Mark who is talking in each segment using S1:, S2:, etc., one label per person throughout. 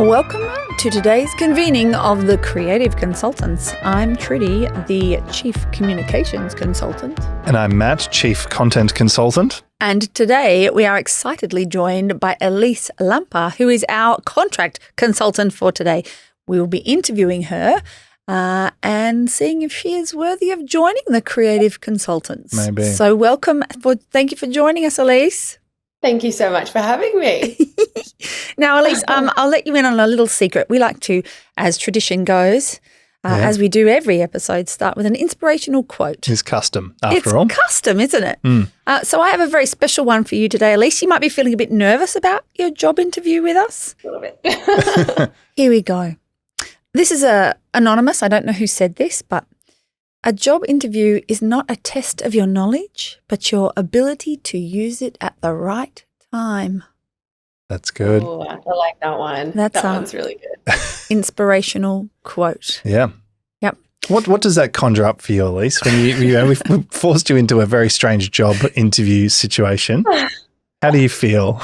S1: Welcome to today's convening of the Creative Consultants. I'm Trudi, the Chief Communications Consultant.
S2: And I'm Matt, Chief Content Consultant.
S1: And today we are excitedly joined by Alyce Lampe, who is our contract consultant for today. We will be interviewing her and seeing if she is worthy of joining the Creative Consultants.
S2: Maybe.
S1: So thank you for joining us, Alyce.
S3: Thank you so much for having me.
S1: Now, Alyce, I'll let you in on a little secret. We like to, as tradition goes, as we do every episode, start with an inspirational quote.
S2: It's custom, after all.
S1: It's custom, isn't it? So I have a very special one for you today. Alyce, you might be feeling a bit nervous about your job interview with us.
S3: A little bit.
S1: Here we go. This is anonymous. I don't know who said this, but a job interview is not a test of your knowledge, but your ability to use it at the right time.
S2: That's good.
S3: Ooh, I like that one. That one's really good.
S1: Inspirational quote.
S2: Yeah.
S1: Yep.
S2: What does that conjure up for you, Alyce, when we've forced you into a very strange job interview situation? How do you feel?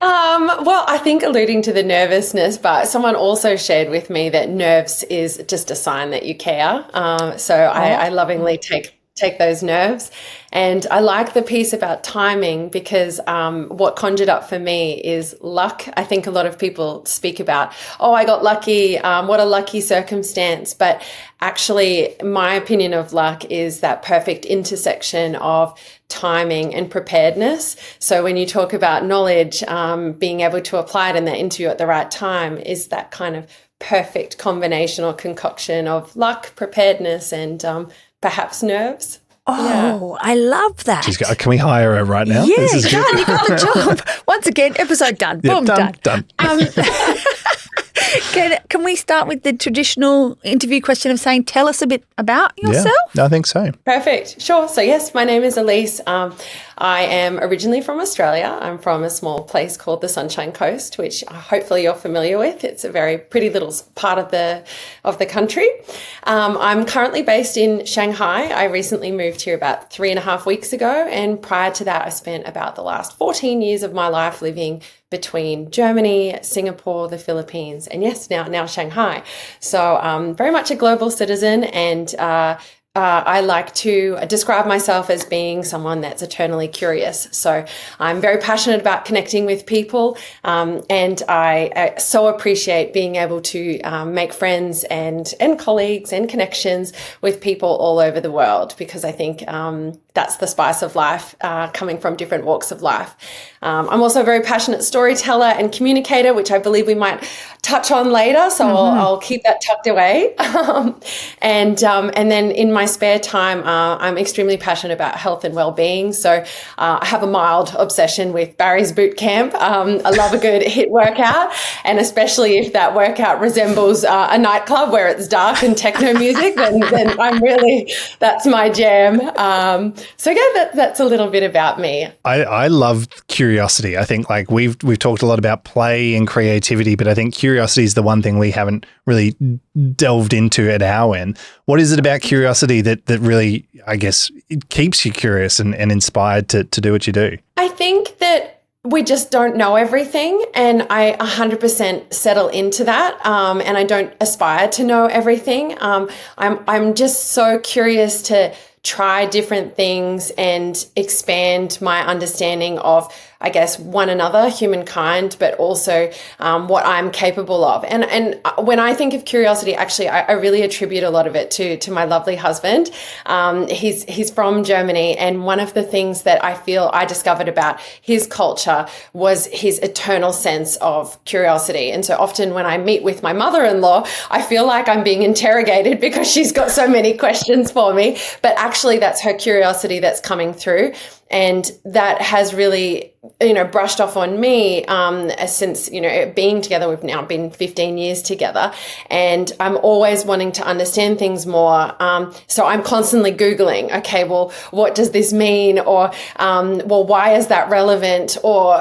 S3: Well, I think alluding to the nervousness, but someone also shared with me that nerves is just a sign that you care. I lovingly take those nerves. And I like the piece about timing because what conjured up for me is luck. I think a lot of people speak about, I got lucky, what a lucky circumstance. But actually, my opinion of luck is that perfect intersection of timing and preparedness. So when you talk about knowledge, being able to apply it in that interview at the right time is that kind of perfect combination or concoction of luck, preparedness, and perhaps nerves.
S1: Oh, yeah. I love that.
S2: Can we hire her right now?
S1: Yeah, done. You got the job. Once again, episode done.
S2: Yeah,
S1: boom,
S2: done.
S1: Can we start with the traditional interview question of saying, tell us a bit about yourself?
S2: Yeah, I think so.
S3: Perfect. Sure. So yes, my name is Alyce. I am originally from Australia. I'm from a small place called the Sunshine Coast, which hopefully you're familiar with. It's a very pretty little part of the country. I'm currently based in Shanghai. I recently moved here about 3.5 weeks ago. And prior to that, I spent about the last 14 years of my life living between Germany, Singapore, the Philippines, and yes, now Shanghai. So very much a global citizen, and I like to describe myself as being someone that's eternally curious. So I'm very passionate about connecting with people, and I so appreciate being able to make friends and colleagues and connections with people all over the world, because I think that's the spice of life, coming from different walks of life. I'm also a very passionate storyteller and communicator, which I believe we might touch on later. So I'll keep that tucked away. And then in my spare time, I'm extremely passionate about health and well-being. So I have a mild obsession with Barry's Boot Camp. I love a good HIIT workout, and especially if that workout resembles a nightclub where it's dark and techno music, then that's my jam. So yeah, that's a little bit about me.
S2: I love curiosity. I think we've talked a lot about play and creativity, but I think curiosity is the one thing we haven't really delved into at our end. What is it about curiosity that really, I guess, it keeps you curious and inspired to do what you do? I
S3: think that we just don't know everything, and I 100% settle into that, and I don't aspire to know everything. I'm just so curious to try different things and expand my understanding of, I guess, one another, humankind, but also what I'm capable of. And when I think of curiosity, actually, I really attribute a lot of it to my lovely husband. He's from Germany, and one of the things that I feel I discovered about his culture was his eternal sense of curiosity. And so often when I meet with my mother-in-law, I feel like I'm being interrogated because she's got so many questions for me, but actually that's her curiosity that's coming through. And that has really, brushed off on me since, being together. We've now been 15 years together, and I'm always wanting to understand things more. So I'm constantly Googling, okay, well, what does this mean? Or, why is that relevant? Or,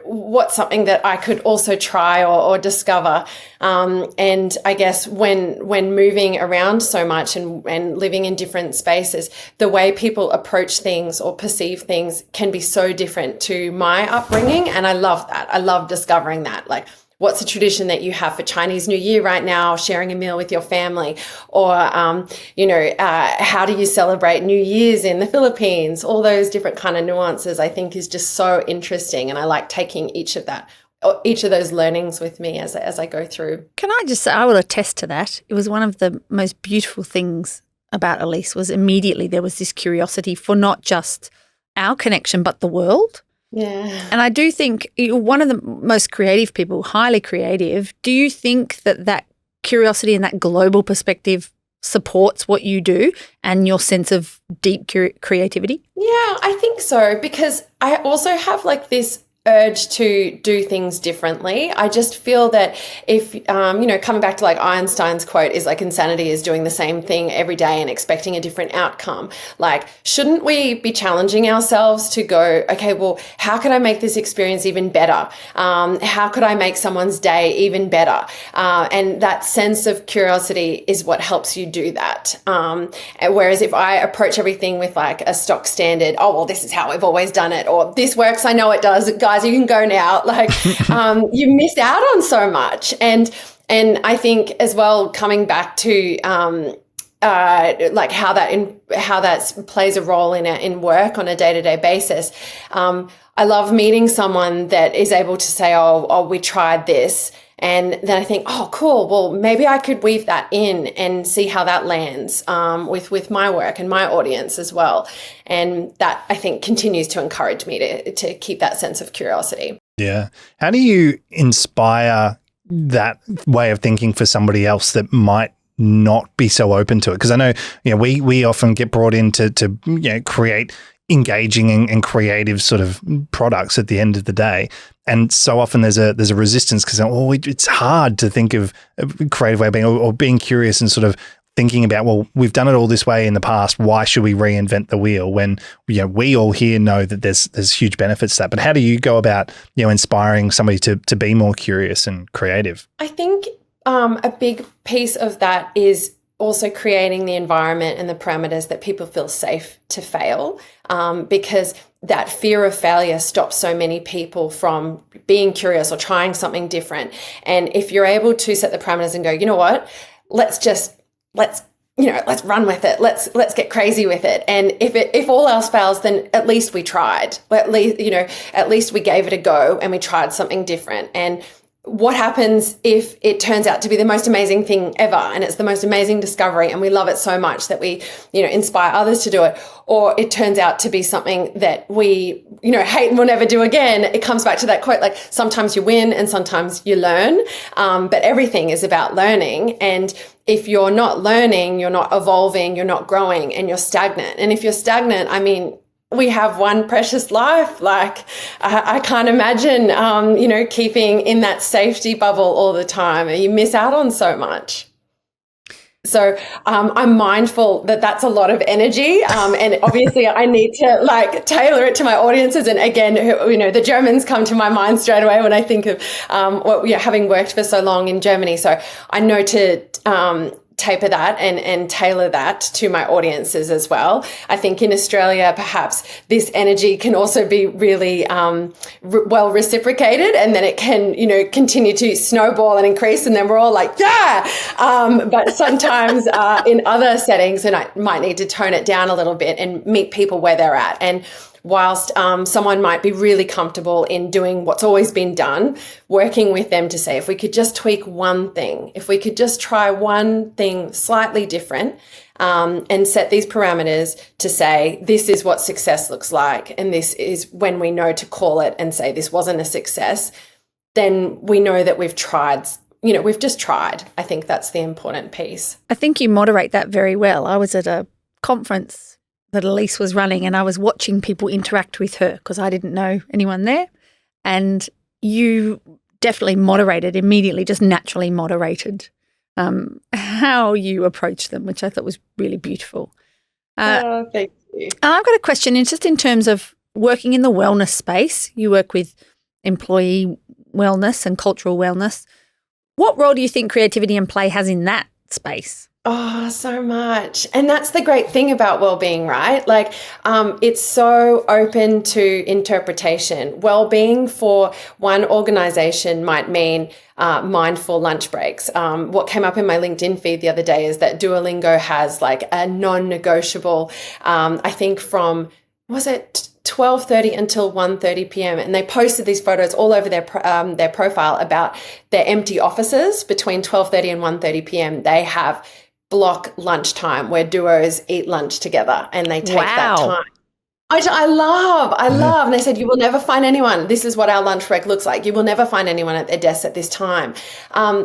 S3: what's something that I could also try or discover? And I guess when moving around so much and living in different spaces, the way people approach things or perceive things can be so different to my upbringing. And I love that. I love discovering that. Like, what's a tradition that you have for Chinese New Year right now, sharing a meal with your family? Or, how do you celebrate New Year's in the Philippines? All those different kind of nuances I think is just so interesting. And I like taking each of those learnings with me as I go through.
S1: Can I just say, I will attest to that. It was one of the most beautiful things about Alyce was immediately there was this curiosity for not just our connection, but the world.
S3: Yeah.
S1: And I do think you're one of the most creative people, highly creative. Do you think that curiosity and that global perspective supports what you do and your sense of deep creativity?
S3: Yeah, I think so, because I also have like this urge to do things differently. I just feel that if, coming back to like Einstein's quote is like insanity is doing the same thing every day and expecting a different outcome. Like, shouldn't we be challenging ourselves to go, okay, well, how could I make this experience even better? How could I make someone's day even better? And that sense of curiosity is what helps you do that. Whereas if I approach everything with like a stock standard, oh, well, this is how we've always done it, or this works, I know it does, guys, you can go now. Like, you miss out on so much. And I think as well, coming back to like how that plays a role in work on a day-to-day basis. I love meeting someone that is able to say, oh, we tried this. And then I think, oh, cool. Well, maybe I could weave that in and see how that lands with my work and my audience as well. And that, I think, continues to encourage me to keep that sense of curiosity.
S2: Yeah. How do you inspire that way of thinking for somebody else that might not be so open to it? Because I know, we often get brought in to create engaging and creative sort of products at the end of the day. And so often there's a resistance because it's hard to think of a creative way of being or being curious and sort of thinking about, well, we've done it all this way in the past. Why should we reinvent the wheel when we all here know that there's huge benefits to that? But how do you go about inspiring somebody to be more curious and creative?
S3: I think a big piece of that is also creating the environment and the parameters that people feel safe to fail, because that fear of failure stops so many people from being curious or trying something different. And if you're able to set the parameters and go, you know what, let's run with it. Let's get crazy with it. And if all else fails, then at least we tried. At least we gave it a go and we tried something different. And what happens if it turns out to be the most amazing thing ever and it's the most amazing discovery and we love it so much that we, inspire others to do it, or it turns out to be something that we, hate and will never do again? It comes back to that quote, like sometimes you win and sometimes you learn, but everything is about learning. And if you're not learning, you're not evolving, you're not growing, and you're stagnant. And if you're stagnant, I mean, we have one precious life. Like I can't imagine, keeping in that safety bubble all the time. You miss out on so much. So I'm mindful that that's a lot of energy. And obviously I need to tailor it to my audiences. And again, the Germans come to my mind straight away when I think of having worked for so long in Germany. So I know to taper that and tailor that to my audiences as well. I think in Australia, perhaps this energy can also be really well reciprocated, and then it can, continue to snowball and increase, and then we're all like, yeah! But sometimes in other settings, and I might need to tone it down a little bit and meet people where they're at. And whilst someone might be really comfortable in doing what's always been done, working with them to say, if we could just tweak one thing, if we could just try one thing slightly different, and set these parameters to say, this is what success looks like, and this is when we know to call it and say this wasn't a success, then we know that we've tried. We've just tried. I think that's the important piece.
S1: I think you moderate that very well. I was at a conference that Alyce was running and I was watching people interact with her because I didn't know anyone there. And you definitely moderated immediately, just naturally moderated how you approach them, which I thought was really beautiful.
S3: Thank you.
S1: I've got a question. It's just in terms of working in the wellness space. You work with employee wellness and cultural wellness. What role do you think creativity and play has in that space?
S3: Oh, so much. And that's the great thing about well-being, right? Like, it's so open to interpretation. Well-being for one organization might mean mindful lunch breaks. What came up in my LinkedIn feed the other day is that Duolingo has like a non-negotiable, I think from, was it 12:30 until 1:30 p.m. and they posted these photos all over their profile about their empty offices between 12:30 and 1:30 p.m. They have block lunchtime where duos eat lunch together and they take that time. I love. And they said, you will never find anyone. This is what our lunch break looks like. You will never find anyone at their desk at this time.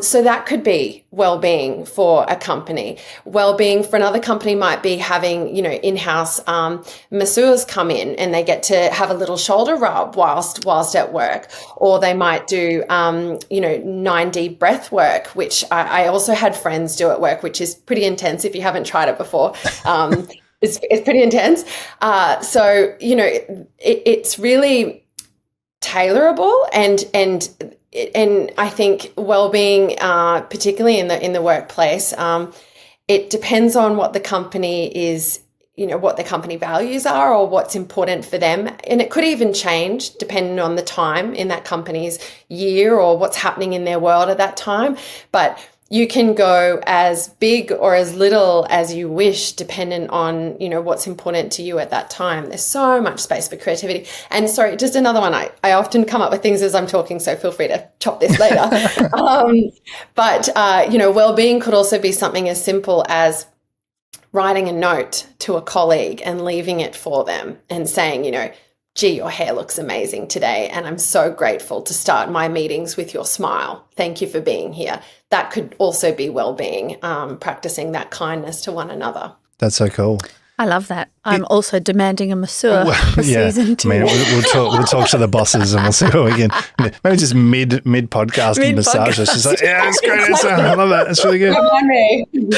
S3: So that could be well-being for a company. Well-being for another company might be having, in-house masseurs come in and they get to have a little shoulder rub whilst at work. Or they might do, 9D breath work, which I also had friends do at work, which is pretty intense if you haven't tried it before. It's pretty intense. So, it's really tailorable and I think well-being, particularly in the workplace, it depends on what the company is, what the company values are or what's important for them. And it could even change depending on the time in that company's year or what's happening in their world at that time. But you can go as big or as little as you wish, depending on, what's important to you at that time. There's so much space for creativity. And sorry, just another one. I often come up with things as I'm talking, so feel free to chop this later. But well-being could also be something as simple as writing a note to a colleague and leaving it for them and saying, gee, your hair looks amazing today, and I'm so grateful to start my meetings with your smile. Thank you for being here. That could also be well-being, practicing that kindness to one another.
S2: That's so cool.
S1: I love that. I'm also demanding a masseur for season 2.
S2: I mean, we'll talk to the bosses and we'll see what we can. Maybe just mid podcast massage. It's just like, yeah, it's great. I love that. It's really good.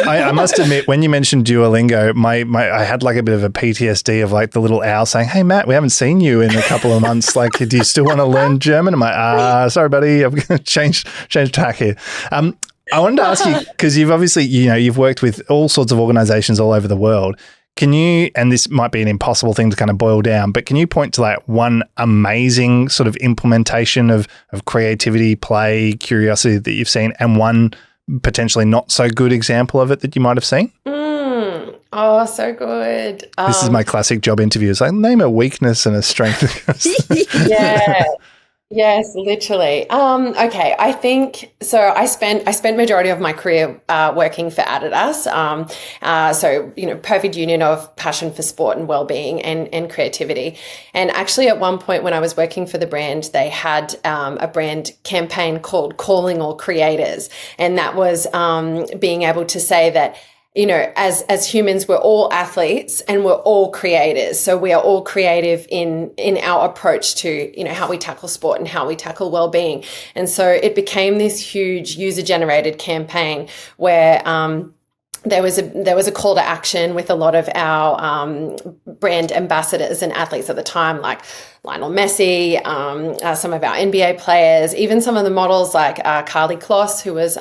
S2: I must admit, when you mentioned Duolingo, I had like a bit of a PTSD of like the little owl saying, "Hey Matt, we haven't seen you in a couple of months. Like, do you still want to learn German?" I'm like, sorry, buddy, I'm going to change tack here. I wanted to ask you, because you've obviously, you've worked with all sorts of organizations all over the world. Can you, and this might be an impossible thing to kind of boil down, but can you point to like one amazing sort of implementation of creativity, play, curiosity that you've seen, and one potentially not so good example of it that you might have seen?
S3: Oh, so good.
S2: This is my classic job interview. It's like, name a weakness and a strength.
S3: Yeah. Yes, literally. Okay, I think so. I spent majority of my career working for Adidas. So perfect union of passion for sport and well-being and creativity. And actually, at one point when I was working for the brand, they had a brand campaign called "Calling All Creators," and that was being able to say that, as humans, we're all athletes and we're all creators. So we are all creative in our approach to, how we tackle sport and how we tackle well-being. And so it became this huge user-generated campaign where there was a call to action with a lot of our brand ambassadors and athletes at the time, like Lionel Messi, some of our NBA players, even some of the models like Carly Kloss, who was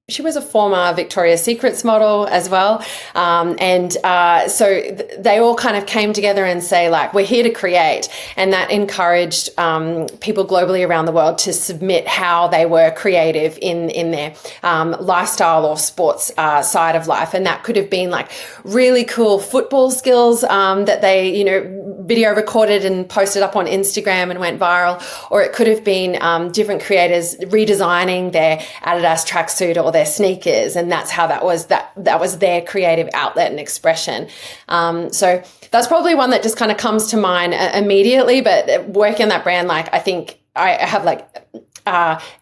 S3: she was a former Victoria's Secrets model as well. So they all kind of came together and say, like, we're here to create. And that encouraged people globally around the world to submit how they were creative in their lifestyle or sports side of life. And that could have been like really cool football skills that they, video recorded and posted up on Instagram and went viral. Or it could have been different creators redesigning their Adidas tracksuit or their sneakers, and that's how that was their creative outlet and expression. So that's probably one that just kind of comes to mind immediately. But working on that brand, like, I think I have like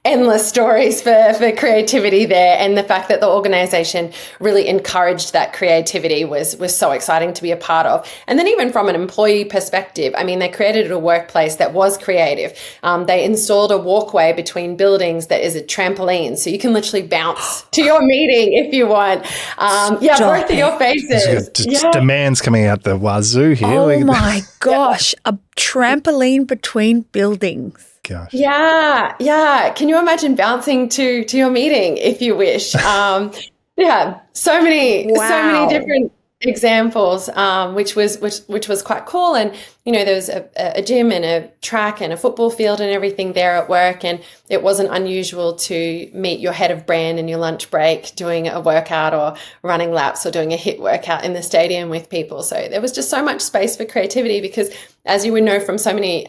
S3: endless stories for creativity there, and the fact that the organization really encouraged that creativity was so exciting to be a part of. And then even from an employee perspective, I mean, they created a workplace that was creative. They installed a walkway between buildings that is a trampoline, so you can literally bounce to your meeting if you want. Both of your faces.
S2: Just demands coming out the wazoo here.
S1: Oh my gosh, a trampoline between buildings.
S2: Gosh.
S3: Yeah. Can you imagine bouncing to your meeting if you wish? Yeah, so many
S1: Wow.
S3: different examples, which was quite cool. And there was a gym and a track and a football field and everything there at work, and it wasn't unusual to meet your head of brand in your lunch break doing a workout or running laps or doing a HIIT workout in the stadium with people. So there was just so much space for creativity because, as you would know from so many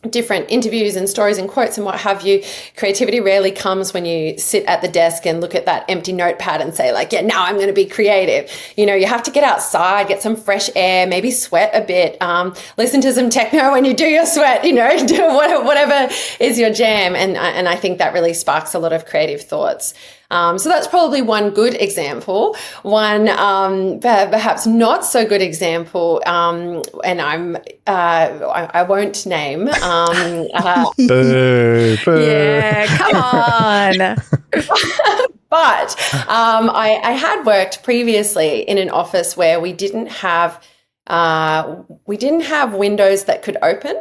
S3: different interviews and stories and quotes and what have you, creativity rarely comes when you sit at the desk and look at that empty notepad and say like, yeah, now I'm going to be creative. You have to get outside, get some fresh air, maybe sweat a bit, listen to some techno when you do your sweat, do whatever is your jam. And I think that really sparks a lot of creative thoughts. So that's probably one good example. One perhaps not so good example, and I won't name.
S2: Boo, boo.
S1: Yeah, come on.
S3: But I had worked previously in an office where we didn't have windows that could open,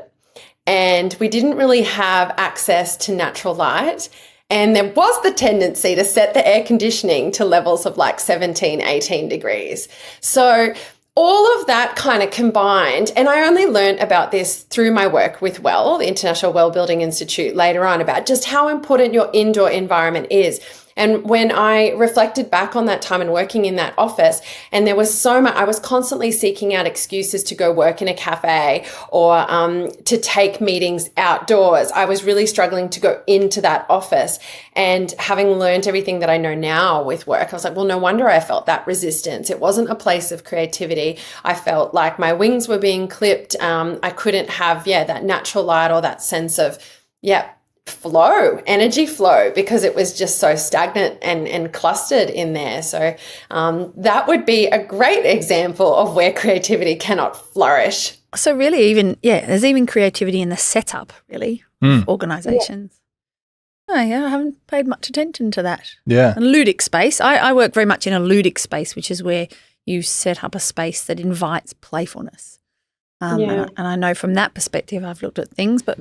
S3: and we didn't really have access to natural light. And there was the tendency to set the air conditioning to levels of like 17, 18 degrees. So all of that kind of combined, and I only learned about this through my work with the International Well Building Institute later on, about just how important your indoor environment is. And when I reflected back on that time and working in that office, and there was so much, I was constantly seeking out excuses to go work in a cafe or to take meetings outdoors. I was really struggling to go into that office. And having learned everything that I know now with work, I was like, well, no wonder I felt that resistance. It wasn't a place of creativity. I felt like my wings were being clipped. I couldn't have, that natural light or that sense of, energy flow, because it was just so stagnant and clustered in there. So that would be a great example of where creativity cannot flourish.
S1: So really there's even creativity in the setup, really, of organisations. Yeah. Oh, yeah, I haven't paid much attention to that.
S2: Yeah.
S1: And ludic space. I work very much in a ludic space, which is where you set up a space that invites playfulness. And I know from that perspective I've looked at things, but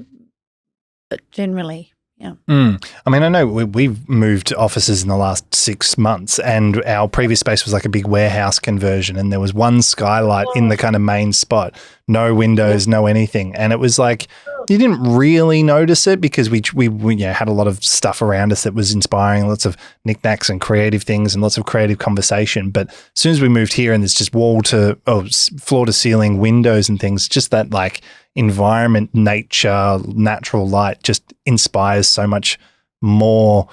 S1: generally, yeah.
S2: I mean, I know we've moved offices in the last 6 months, and our previous space was like a big warehouse conversion, and there was one skylight in the kind of main spot, no windows, no anything. And it was like, you didn't really notice it because we had a lot of stuff around us that was inspiring, lots of knickknacks and creative things and lots of creative conversation. But as soon as we moved here and there's just floor to ceiling windows and things, just that like environment, nature, natural light just inspires so much more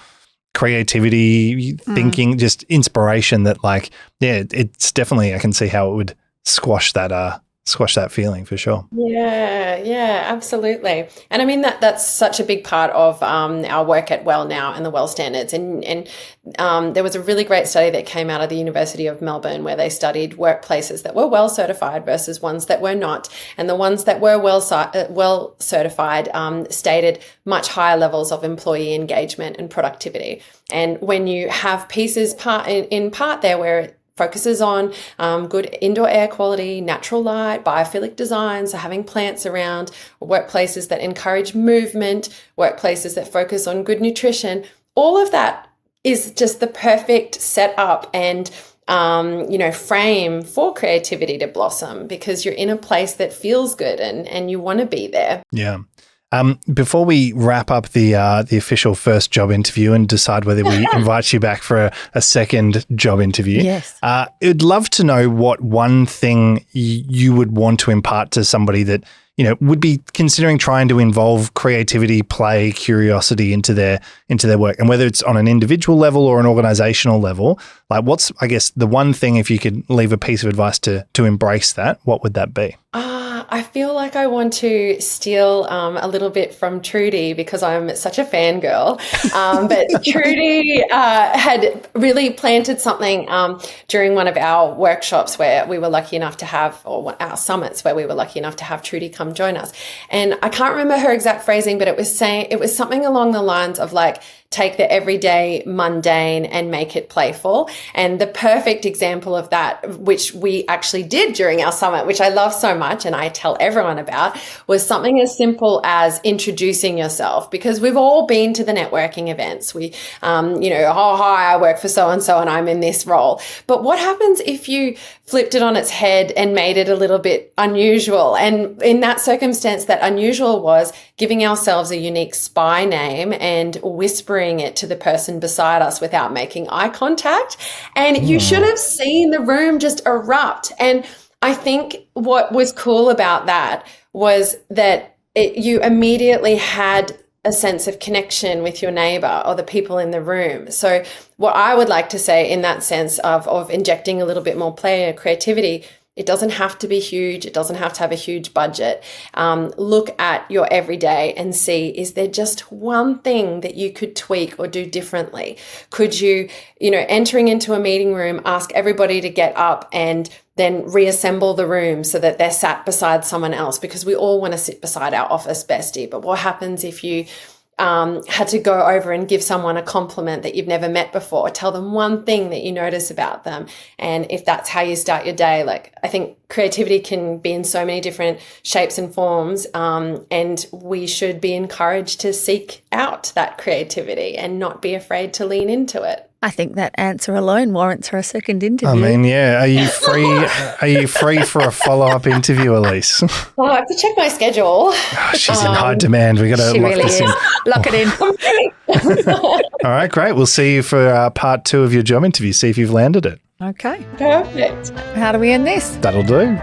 S2: creativity, thinking, just inspiration that it's definitely, I can see how it would squash that feeling for sure.
S3: Yeah, absolutely. And I mean, that's such a big part of our work at Well now and the Well standards. And there was a really great study that came out of the University of Melbourne where they studied workplaces that were well certified versus ones that were not. And the ones that were well certified stated much higher levels of employee engagement and productivity. And when you have pieces in part there where it focuses on good indoor air quality, natural light, biophilic design, so having plants around, workplaces that encourage movement, workplaces that focus on good nutrition, all of that is just the perfect setup and frame for creativity to blossom, because you're in a place that feels good and you want to be there.
S2: Yeah. Before we wrap up the official first job interview and decide whether we invite you back for a second job interview,
S1: yes,
S2: I'd love to know what one thing you would want to impart to somebody that would be considering trying to involve creativity, play, curiosity into their work, and whether it's on an individual level or an organizational level. Like, what's, I guess, the one thing, if you could leave a piece of advice to embrace that, what would that be?
S3: I feel like I want to steal a little bit from Trudi because I'm such a fangirl. But Trudi had really planted something during one of our workshops where we were lucky enough to have, or our summits where we were lucky enough to have Trudi come join us. And I can't remember her exact phrasing, but it was something along the lines of like, take the everyday mundane and make it playful. And the perfect example of that, which we actually did during our summit, which I love so much and I tell everyone about, was something as simple as introducing yourself, because we've all been to the networking events. We, oh, hi, I work for so-and-so and I'm in this role. But what happens if you flipped it on its head and made it a little bit unusual? And in that circumstance, that unusual was giving ourselves a unique spy name and whispering it to the person beside us without making eye contact. And you should have seen the room just erupt. And I think what was cool about that was that you immediately had a sense of connection with your neighbor or the people in the room. So what I would like to say in that sense of injecting a little bit more play and creativity, it doesn't have to be huge. It doesn't have to have a huge budget. Look at your everyday and see, is there just one thing that you could tweak or do differently? Could you, entering into a meeting room, ask everybody to get up and then reassemble the room so that they're sat beside someone else, because we all want to sit beside our office bestie. But what happens if you had to go over and give someone a compliment that you've never met before? Tell them one thing that you notice about them. And if that's how you start your day, I think creativity can be in so many different shapes and forms. And we should be encouraged to seek out that creativity and not be afraid to lean into it.
S1: I think that answer alone warrants her a second interview.
S2: I mean, yeah. Are you free? Are you free for a follow-up interview, Alyce?
S3: Well, I have to check my schedule.
S2: Oh, she's in high demand. We got to lock this in.
S1: Lock it in.
S2: All right, great. We'll see you for part 2 of your job interview. See if you've landed it.
S1: Okay.
S3: Perfect.
S1: How do we end this?
S2: That'll do.